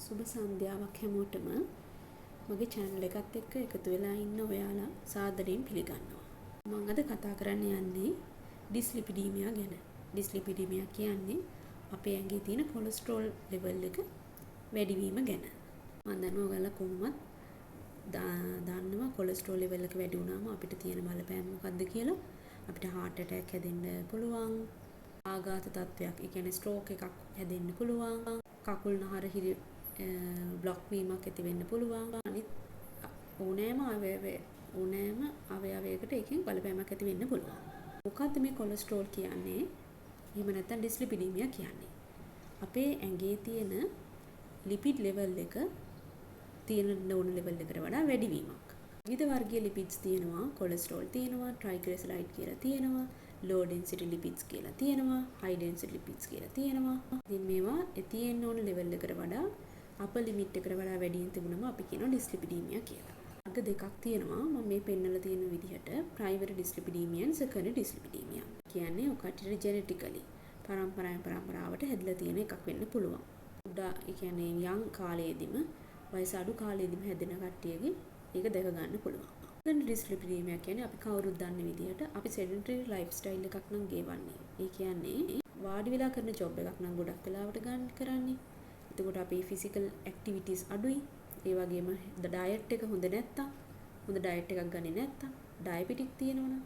සුබ සන්ධ්‍යාවක් හැමෝටම මගේ channel එකත් එක්ක එකතු වෙලා ඉන්න ඔයාලා සාදරයෙන් පිළිගන්නවා. මම අද කතා කරන්න යන්නේ ඩිස්ලිපිඩීමියා ගැන. ඩිස්ලිපිඩීමියා කියන්නේ අපේ ඇඟේ තියෙන කොලෙස්ටරෝල් ලෙවල් එක වැඩි වීම ගැන. මම දන්නවා ඔයාලා කොහොමද දන්නවා කොලෙස්ටරෝල් ලෙවල් එක වැඩි වුණාම අපිට තියෙන බලපෑම මොකක්ද කියලා. අපිට heart attack හැදෙන්න පුළුවන්. ආඝාත තත්ත්වයක්, ඒ කියන්නේ stroke එකක් හැදෙන්න පුළුවන්. කකුල් නහර හිරි බ්ලොක් වීමක් ඇති වෙන්න පුළුවන්. අනිත් ඕනෑම අවයවයකට ඒකෙන් බලපෑමක් ඇති වෙන්න පුළුවන්. මොකද්ද මේ කොලෙස්ටරෝල් කියන්නේ? එහෙම නැත්නම් ඩිස්ලිපිඩීමියා කියන්නේ? අපේ ඇඟේ තියෙන ලිපිඩ් ලෙවල් එක තියෙන ඕන ලෙවල් එකට වඩා වැඩි වීමක්. විවිධ වර්ගීය ලිපිඩ්ස් තියෙනවා, කොලෙස්ටරෝල් තියෙනවා, ට්‍රයිග්ලිසරයිඩ් කියලා තියෙනවා, low density lipids කියලා තියෙනවා, high density lipids කියලා තියෙනවා. ඉතින් මේවා තියෙන්න ඕන ලෙවල් එකට වඩා අපර් ලිමිට් එකට වඩා වැඩියෙන් තිබුණම අපි කියනවා ඩිස්ලිපිඩීමියා කියලා. වර්ග දෙකක් තියෙනවා මම මේ පෙන්නලා තියෙන විදිහට primary dyslipidemia and secondary dyslipidemia. කියන්නේ ඔකට ජෙනෙටිකලි පරම්පරාවට හැදිලා තියෙන එකක් වෙන්න පුළුවන්. උඩා ඒ කියන්නේ යම් කාලයේදීම වයස අඩු කාලයේදීම හැදෙන කට්ටියගේ ඒක දැක ගන්න පුළුවන්. ඩිස්ලිපිඩීමියා කියන්නේ අපි කවුරුත් දන්න විදිහට අපි sedentary lifestyle එකක් නම් ගෙවන්නේ. ඒ කියන්නේ වාඩි වෙලා කරන ජොබ් එකක් නම් ගොඩක් වෙලාවට ගන්න කරන්නේ. එතකොට අපේ physical activities අඩුයි. ඒ වගේම diet එක හොඳ නැත්තම්, හොඳ diet එකක් ගන්නේ නැත්තම්, diabetic තියෙනවනම්,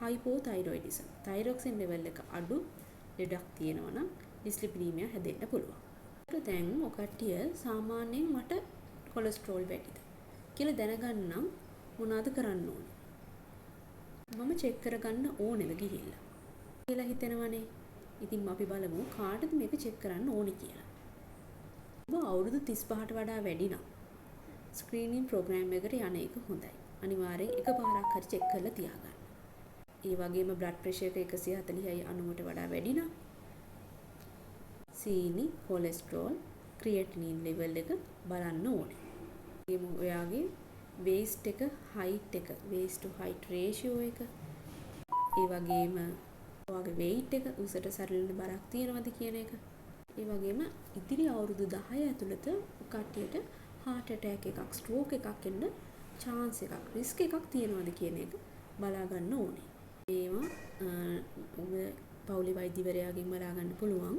hypothyroidism, thyroxine level එක අඩු ලෙඩක් තියෙනවනම් ඩිස්ලිපිඩීමියා හැදෙන්න පුළුවන්. ඒකට දැන් ඔකට්ටිය සාමාන්‍යයෙන් මට කොලෙස්ටරෝල් වැඩිද කියලා දැනගන්න නම් මොනවද කරන්න ඕනේ? මම චෙක් කරගන්න ඕනේද ගිහිල්ලා කියලා හිතෙනවනේ. ඉතින් අපි බලමු කාටද මේක චෙක් කරන්න ඕනේ කියලා. ඔබ අවුරුදු 35ට වඩා වැඩි නම් ස්ක්‍රීනින් ප්‍රෝග්‍රෑම් එකට යන එක හොඳයි. අනිවාර්යෙන් එකපාරක් හරි චෙක් කරලා තියාගන්න. ඒ වගේම බ්ලඩ් ප්‍රෙෂර් එක 140යි 90ට වඩා වැඩි නම් සීනි, කොලෙස්ටරෝල්, ක්‍රියැටිනින් ලෙවල් එක බලන්න ඕනේ. ඔයාගේ waist එක, height එක, waist to height ratio එක, ඒ වගේම ඔයාගේ weight එක උසට සරිලන බරක් තියෙනවද කියන එක. ඒ වගේම ඉදිරි අවුරුදු 10 ඇතුළත කට්ටියට heart attack එකක්, stroke එකක් එන්න chance එකක්, risk එකක් තියෙනවද කියන එක බලා ගන්න ඕනේ. ඒවා ඔබ පවුලේ වෛද්‍යවරයාගෙන් බලා ගන්න පුළුවන්.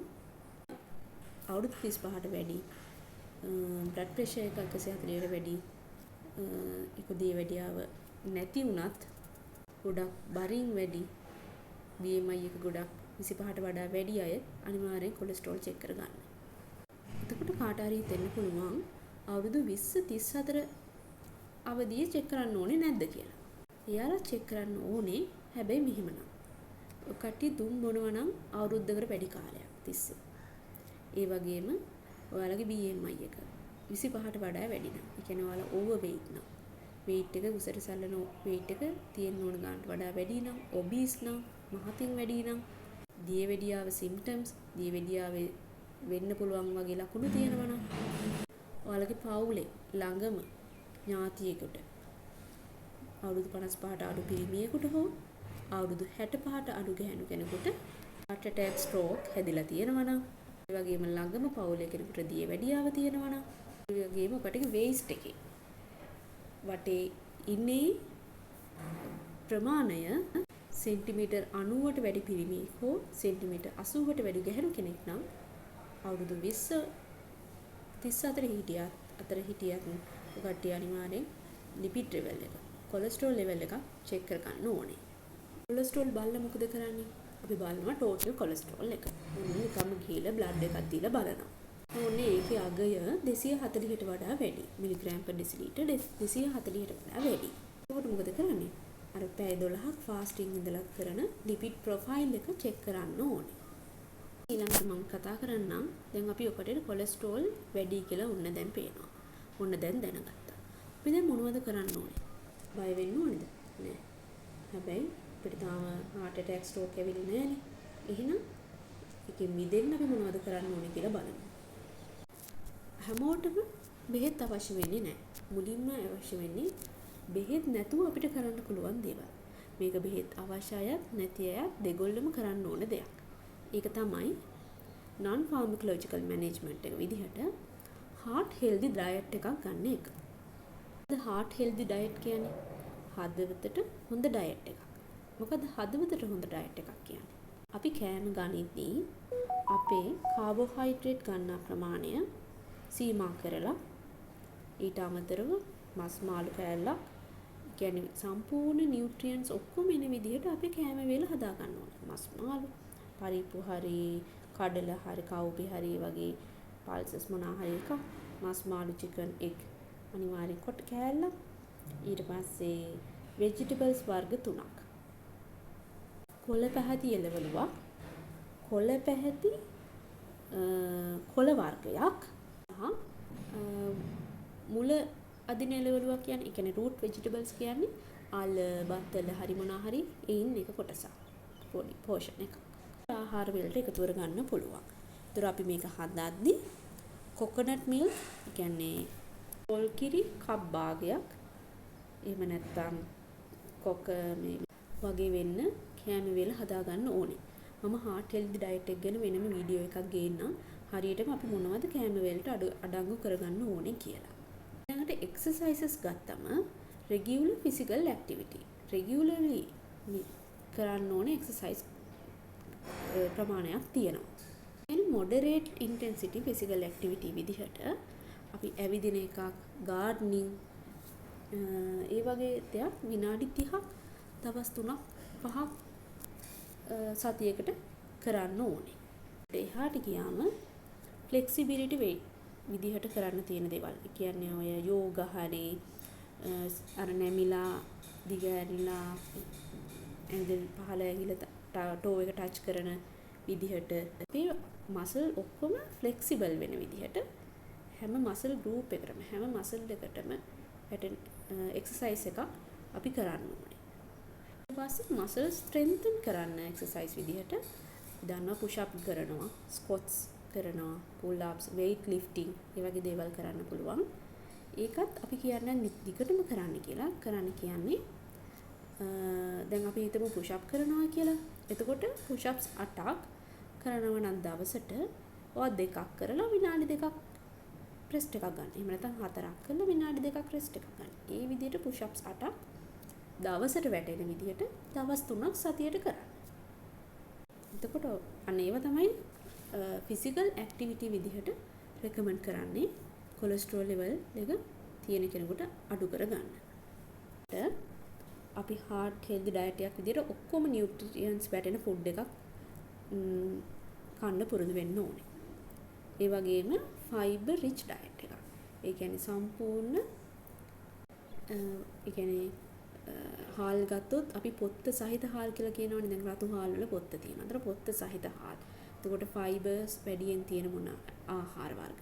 අවුරුදු 35ට වැඩි blood pressure එක 140ට වැඩි ඉක්ුදී වැඩියාව නැති වුණත් ගොඩක් බරින් වැඩි BMI එක ගොඩක් 25ට වඩා වැඩි අය අනිවාර්යෙන් කොලෙස්ටරෝල් චෙක් කරගන්න. එතකොට කාට හරි හිතෙන්න පුළුවන් අවුරුදු 20 34 අවදියේ චෙක් කරන්න ඕනේ නැද්ද කියලා. එයාලා චෙක් කරන්න ඕනේ. හැබැයි මෙහෙමනම් කට්ටිය දුම් බොනවා නම් අවුරුද්දකට වැඩි කාලයක් තිස්සේ. ඒ වගේම ඔයාලගේ BMI එක 25ට වඩා වැඩි නම්, ඒ කියන්නේ ඔයාලා ඕවර් weight නම්, weight එක උසට සැලෙන weight එක තියෙන්න ඕන ගන්නට වඩා වැඩි නම්, obese නම්, මහතින් වැඩි නම්, දියවැඩියාව symptoms, දියවැඩියාවේ වෙන්න පුළුවන් වගේ ලකුණු තියෙනවා නම්, ඔයාලගේ පවුලේ ළඟම ඥාතියෙකුට අවුරුදු 55ට අඩු පිරිමියෙකුට හෝ අවුරුදු 65ට අඩු ගැහැණු කෙනෙකුට heart attack, stroke හැදිලා තියෙනවා නම්, ඒ වගේම ළඟම පවුලේ කෙනෙකුට දියවැඩියාව තියෙනවා නම්, ඒ වගේම ඔකට waist එකේ වටේ ඉන්නේ ප්‍රමාණය සෙන්ටිමීටර් 90ට වැඩි පිරිමියෙක් හෝ සෙන්ටිමීටර් 80ට වැඩි ගැහැණු කෙනෙක් නම් අවුරුදු 20 34 හිටියත් ඔකට අනිවාර්යෙන් ලිපිඩ් ලෙවල් එක, කොලෙස්ටරෝල් ලෙවල් එක චෙක් කරගන්න ඕනේ. කොලෙස්ටරෝල් බලලා මොකද කරන්නේ? අපි බලනවා ටෝටල් කොලෙස්ටරෝල් එක. මොන්නේ එකම ගිහලා බ්ලඩ් එකක් දීලා බලනවා. මොන්නේ ඒකේ අගය 240ට වඩා වැඩි. මිලිග්‍රෑම් per ඩෙසිලීටර් 240ට වඩා වැඩි. ඒකට මොකද කරන්නේ? අර පැය 12ක් ෆාස්ටිං ඉඳලා කරන ලිපිඩ් ප්‍රොෆයිල් එක චෙක් කරන්න ඕනේ. ඊළඟට මම කතා කරන්නම් දැන් අපි ඔකට කොලෙස්ටරෝල් වැඩි කියලා ඔන්න දැන් පේනවා. ඔන්න දැන් දැනගත්තා. අපි දැන් මොනවද කරන්න ඕනේ? බය වෙන්න ඕනේද? නෑ. හැබැයි අපිට තාම heart attack, stroke ඇවිල්ලා නෑනේ. එහෙනම් ඒකෙන් මිදෙන්න අපි මොනවද කරන්න ඕනේ කියලා බලමු. හැමෝටම බෙහෙත් අවශ්‍ය වෙන්නේ නෑ. මුලින්ම අවශ්‍ය වෙන්නේ බෙහෙත් නැතුව අපිට කරන්න පුළුවන් දේවල්. මේක බෙහෙත් අවශ්‍ය අයත් නැති අයත් දෙගොල්ලම කරන්න ඕන දෙයක්. ඒක තමයි non pharmacological management එක විදිහට heart healthy diet එකක් ගන්න එක. heart healthy diet කියන්නේ හදවතට හොඳ diet එකක්. මොකද හදවතට හොඳ diet එකක් කියන්නේ අපි කෑම ගනිද්දී අපේ කාබෝහයිඩ්‍රේට් ගන්නා ප්‍රමාණය සීමා කරලා ඊට අමතරව මස් මාළු කෑල්ලක් කියන්නේ සම්පූර්ණ නියුට්‍රියන්ට්ස් ඔක්කොම එන විදිහට අපි කෑම වේල හදා ගන්න ඕනේ. මස් මාළු, පරිප්පු හරි, කඩල හරි, කවුපි හරි වගේ පල්සස් මොනවා හරි එක මස් මාළු, චිකන්, එග් අනිවාර්යෙන් කොට කෑල්ලක්. ඊට පස්සේ vegetables වර්ග 3ක්. කොළ පැහැති එළවලුවක්, කොළ පැහැති කොළ වර්ගයක් මුල අදින එළවලුවක් කියන්නේ ඒ කියන්නේ root vegetables කියන්නේ ආල බත්තල හරි මොනවා හරි ඒන් එක කොටසක් පොඩි portion එකක් ආහාර වලට එකතු කර ගන්න පුළුවන්. ඒතර අපි මේක හදද්දී coconut milk කියන්නේ පොල් කිරි කප් භාගයක් එහෙම නැත්නම් කොක මේ වගේ වෙන්න කෑම වේල හදා ගන්න ඕනේ. මම heart healthy diet එක ගැන වෙනම වීඩියෝ එකක් ගේන්නම්. හරියටම අපි මොනවද කෑම වේලට අඩංගු කරගන්න ඕනේ කියලා. ඊළඟට exercises ගත්තම regular physical activity. regularly කරන්න ඕනේ exercise ප්‍රමාණයක් තියෙනවා. එන්නේ moderate intensity physical activity විදිහට අපි ඇවිදින එකක්, gardening ඒ වගේ දෙයක් විනාඩි 30ක් දවස් 3ක් 5ක් සතියකට කරන්න ඕනේ. එහාට ගියාම flexibility weight විදිහට කරන්න තියෙන දේවල්. ඒ කියන්නේ ඔය යෝගා හරි අර නැමිලා දිගෑරිලා ඇඟිලි පහළ ඇඟිලි ටෝ එක ටච් කරන විදිහට මේ මසල් ඔක්කොම ෆ්ලෙක්සිබල් වෙන විදිහට හැම මසල් ගෲප් එකකටම හැම මසල් එකකටම පැටර්න් එක්සර්සයිස් එකක් අපි කරන්න ඕනේ. ඊට පස්සේ මසල් ස්ට්‍රෙන්තන් කරන්න එක්සර්සයිස් විදිහට දන්නවා පුෂ් අප් කරනවා, ස්ක්වොට්ස් කරනවා, පුල් අප්ස්, weight lifting ඒ වගේ දේවල් කරන්න පුළුවන්. ඒකත් අපි කියන්නේ දිගටම කරන්න කියලා. කරන්න කියන්නේ දැන් අපි හිතමු පුෂ් අප් කරනවා කියලා. එතකොට පුෂ් අප්ස් 8ක් කරනවා නම් දවසට ඔය දෙකක් කරලා විනාඩි 2ක් රෙස්ට් එකක් ගන්න. එහෙම නැත්නම් 4ක් කරලා විනාඩි 2ක් රෙස්ට් එකක් ගන්න. ඒ විදිහට පුෂ් අප්ස් 8ක් දවසට වැටෙන විදිහට දවස් 3ක් සතියට කරන්න. එතකොට අන්න ඒව තමයි ෆිසිකල් ඇක්ටිවිටි විදිහට රෙකමන්ඩ් කරන්නේ කොලෙස්ටරෝල් ලෙවල් එක තියෙන කෙනෙකුට අඩු කරගන්න. අපි heart healthy diet එකක් විදිහට ඔක්කොම නියුට්‍රියන්ට්ස් වැටෙන ෆුඩ් එකක් කන්න පුරුදු වෙන්න ඕනේ. ඒ වගේම fiber rich diet එකක්. ඒ කියන්නේ සම්පූර්ණ ඒ කියන්නේ හාල් ගත්තොත් අපි පොත්ත සහිත හාල් කියලා කියනවනේ. දැන් රතු හාල් වල පොත්ත තියෙනවා. අතන පොත්ත සහිත හාල්. එතකොට ෆයිබර්ස් වැඩියෙන් තියෙන මොන ආහාර වර්ග?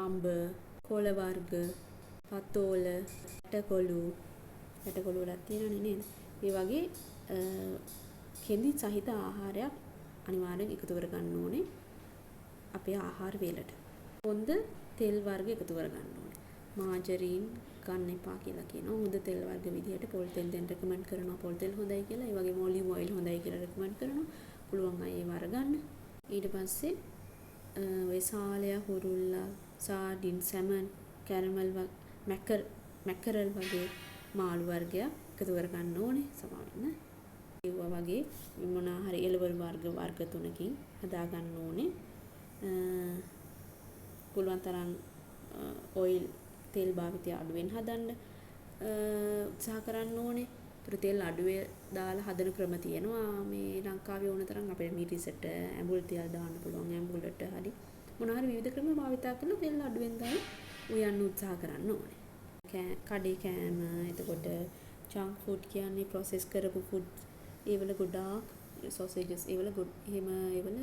අඹ, කොළ වර්ග, පතෝල, ඇටකොළු වලක් තියෙනනේ නේද? ඒ වගේ කෙඳි සහිත ආහාරයක් අනිවාර්යෙන් එකතු කර ගන්න ඕනේ අපේ ආහාර වේලට. හොඳ තෙල් වර්ග එකතු කර ගන්න ඕනේ. මාජරීන් ගන්න එපා කියලා කියනවා. හොඳ තෙල් වර්ග විදිහට පොල් තෙල් දැන් රෙකමන්ඩ් කරනවා. පොල් තෙල් හොඳයි කියලා. ඒ වගේම ඔලිව් ඔයිල් හොඳයි කියලා රෙකමන්ඩ් කරනවා. පුළුවන් අය ඒව අරගන්න. ඊට පස්සේ ඔය සාලය, හුරුල්ලා, සාඩින්, සැමන්, කැරමල් මැකරල් වගේ මාළු වර්ගයක් එකතු කර ගන්න ඕනේ. සමාවෙන්න. ඒවා වගේ මොනවා හරි එළවලු වර්ග 3කින් හදා ගන්න ඕනේ. පුළුවන් තරම් ඔයිල් තෙල් භාවිතය අඩුවෙන් හදන්න උත්සාහ කරන්න ඕනේ. ඒතර තෙල් අඩුවේ දාලා හදන ක්‍රම තියෙනවා. මේ ලංකාවේ ඕන තරම් අපේ මිරිසට ඇඹුල් තෙල් දාන්න පුළුවන්. ඇඹුලට හරි මොනවා හරි විවිධ ක්‍රම භාවිත කරලා තෙල් අඩුවෙන් දාලා උයන්න උත්සාහ කරන්න ඕනේ. කඩේ කෑම, එතකොට ජංක් ෆුඩ් කියන්නේ ප්‍රොසෙස් කරපු ෆුඩ් ඒවල ගොඩාක් සොසේජස් ඒවල ඒවල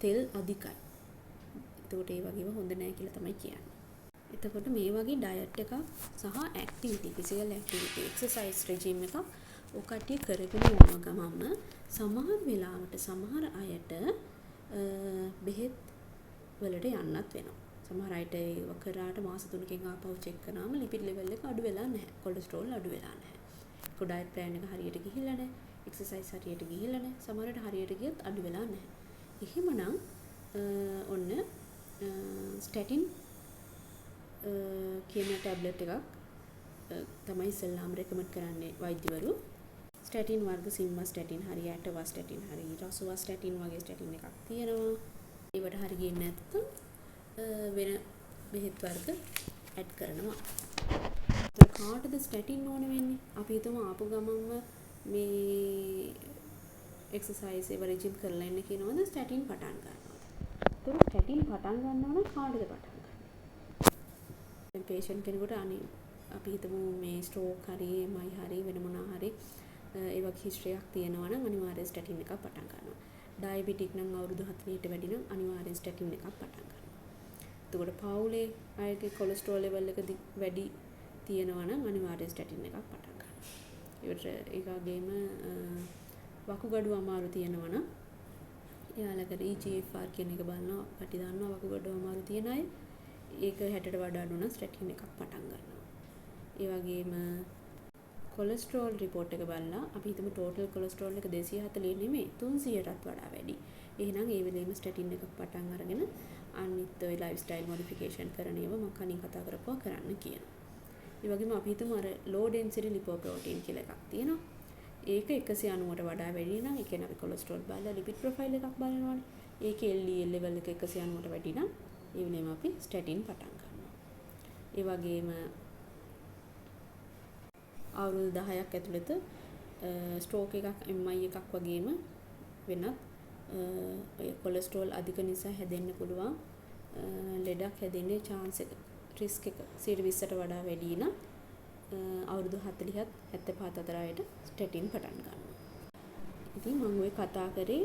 තෙල් අධිකයි. එතකොට ඒ වගේම හොඳ නැහැ කියලා තමයි කියන්නේ. එතකොට මේ වගේ ඩයට් එකක් සහ ඇක්ටිවිටි, ෆිසිකල් ඇක්ටිවිටි, එක්සර්සයිස් රෙජිම් එකක් ඔය කට්ටිය කරගෙන යන ගමන්ම සමහර වෙලාවට සමහර අයට බෙහෙත් වලට යන්නත් වෙනවා. සමහර අයට ඒක කරාට මාස 3කින් ආපහු චෙක් කරාම ලිපිඩ් ලෙවල් එක අඩු වෙලා නැහැ. කොලෙස්ටරෝල් අඩු වෙලා නැහැ. ඒක ඩයට් ප්ලෑන් එක හරියට ගිහිල්ලා නැහැ. එක්සර්සයිස් හරියට ගිහිල්ලා නැහැ. සමහරට හරියට ගියත් අඩු වෙලා නැහැ. එහෙමනම් ඔන්න ස්ටැටින් කියන ටැබ්ලට් එකක් තමයි ඉස්සෙල්ලාම රෙකමන්ඩ් කරන්නේ වෛද්‍යවරු. ස්ටැටින් වර්ග සිම්වාස්ටැටින් හරි ඇටවාස්ටැටින් හරි රසවාස්ටැටින් වගේ ස්ටැටින් එකක් තියෙනවා. ඒවට හරි ගියේ නැත්නම් වෙන බෙහෙත් වර්ග ඇඩ් කරනවා. ඒත් කාටද ස්ටැටින් ඕන වෙන්නේ? අපි හිතමු ආපු ගමන්ම මේ එක්සර්සයිස් ඒව රෙජිම් කරලා ඉන්න කියනවද ස්ටැටින් පටන් ගන්නවා. ඒත් ස්ටැටින් පටන් ගන්නවා නම් කාටද පටන් ගන්න? දැන් patient කෙනෙකුට අපි හිතමු මේ ස්ට්‍රෝක් හරි MI හරි වෙන මොනවා හරි ඒ වගේ හිස්ටරි එකක් තියෙනවා නම් අනිවාර්යෙන් ස්ටැටින් එකක් පටන් ගන්නවා. ඩයබටික් නම් අවුරුදු 40ට වැඩි නම් අනිවාර්යෙන් ස්ටැටින් එකක් පටන් ගන්නවා. එතකොට පවුලේ අයගේ කොලෙස්ටරෝල් ලෙවල් එක වැඩි තියෙනවා නම් අනිවාර්යෙන් ස්ටැටින් එකක් පටන් ගන්නවා. ඒ වගේම වකුගඩු අමාරු තියෙනවා නම් එයාලකට EGFR කියන එක බලනවා. අපි දන්නවා වකුගඩු අමාරු තියෙන අය ඒක 60ට වඩා අඩු නම් ස්ටැටින් එකක් පටන් ගන්නවා. ඒ වගේම කොලෙස්ටරෝල් රිපෝට් එක බලලා අපි හිතමු ටෝටල් කොලෙස්ටරෝල් එක 240 නෙමෙයි 300ටත් වඩා වැඩි. එහෙනම් ඒ වෙලෙම ස්ටැටින් එකක් පටන් අරගෙන අනිත් ඔය ලයිෆ් ස්ටයිල් මොඩිෆිකේෂන් කරන ඒවා මම කලින් කතා කරපුවා කරන්න කියනවා. ඒ වගේම අපි හිතමු අර ලෝ ඩෙන්සිටි ලිපෝප්‍රෝටීන් කියලා එකක් තියෙනවා. ඒක 190ට වඩා වැඩි නම් ඒ කියන්නේ අපි කොලෙස්ටරෝල් බලලා ලිපිඩ් ප්‍රොෆයිල් එකක් බලනවානේ. ඒකේ LDL ලෙවල් එක 190ට වැඩි නම් ඒ වෙලෙම අපි ස්ටැටින් පටන් ගන්නවා. ඒ වගේම අවුරුදු 10ක් ඇතුළත ස්ට්‍රෝක් එකක් MI එකක් වගේම වෙනත් ඔය කොලෙස්ටරෝල් අධික නිසා හැදෙන්න පුළුවන් ලෙඩක් හැදෙන්නේ chance එක රිස්ක් එක 20ට වඩා වැඩි නම් අවුරුදු 40ත් 75 අතර අයට ස්ටැටින් පටන් ගන්නවා. ඉතින් මම ඔය කතා කරේ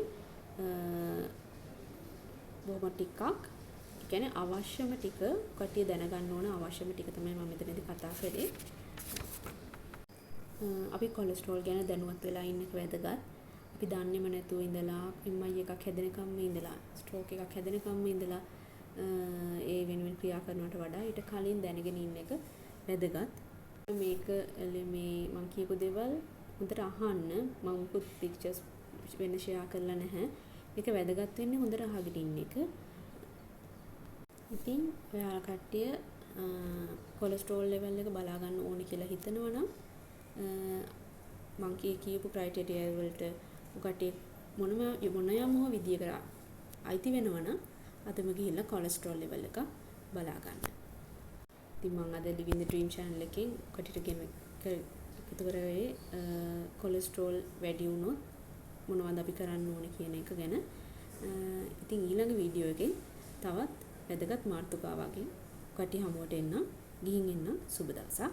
බොහොම ටිකක් ඒ කියන්නේ අවශ්‍යම ටික කටිය දැනගන්න ඕන අවශ්‍යම ටික තමයි මම මෙතනදී කතා කරේ. අපි කොලෙස්ටරෝල් ගැන දැනුවත් වෙලා ඉන්න එක වැදගත්. අපි දන්නේම නැතුව ඉඳලා MI එකක් හැදෙනකම්ම ඉඳලා ස්ට්‍රෝක් එකක් හැදෙනකම්ම ඉඳලා ඒ වෙනුවෙන් ක්‍රියා කරනවට වඩා ඊට කලින් දැනගෙන ඉන්න එක වැදගත්. මේක මේ මම කියපු දේවල් හොඳට අහන්න. මම මුකුත් පික්චර්ස් වෙන ෂෙයා කරලා නැහැ. මේක වැදගත් වෙන්නේ හොඳට අහගෙන ඉන්න එක. ඉතින් ඔයාලා කට්ටිය කොලෙස්ටරෝල් ලෙවල් එක බලා ගන්න ඕනේ කියලා හිතනවා නම් මම කියපු ක්‍රයිටීරියා වලට ඔකට මොන යම් හෝ විදියකට අයිති වෙනවනම් අදම ගිහිල්ලා කොලෙස්ටරෝල් ලෙවල් එක බලා ගන්න. ඉතින් මම අද Living the Dream channel එකෙන් ඔකට ගෙන එකතු කරේ කොලෙස්ටරෝල් වැඩි වුණොත් මොනවද අපි කරන්න ඕනේ කියන එක ගැන. ඉතින් ඊළඟ වීඩියෝ එකෙන් තවත් වැදගත් මාතෘකාවකින් ඔකට හමුවට එන්න ගිහින් එන්න සුබ දවසක්.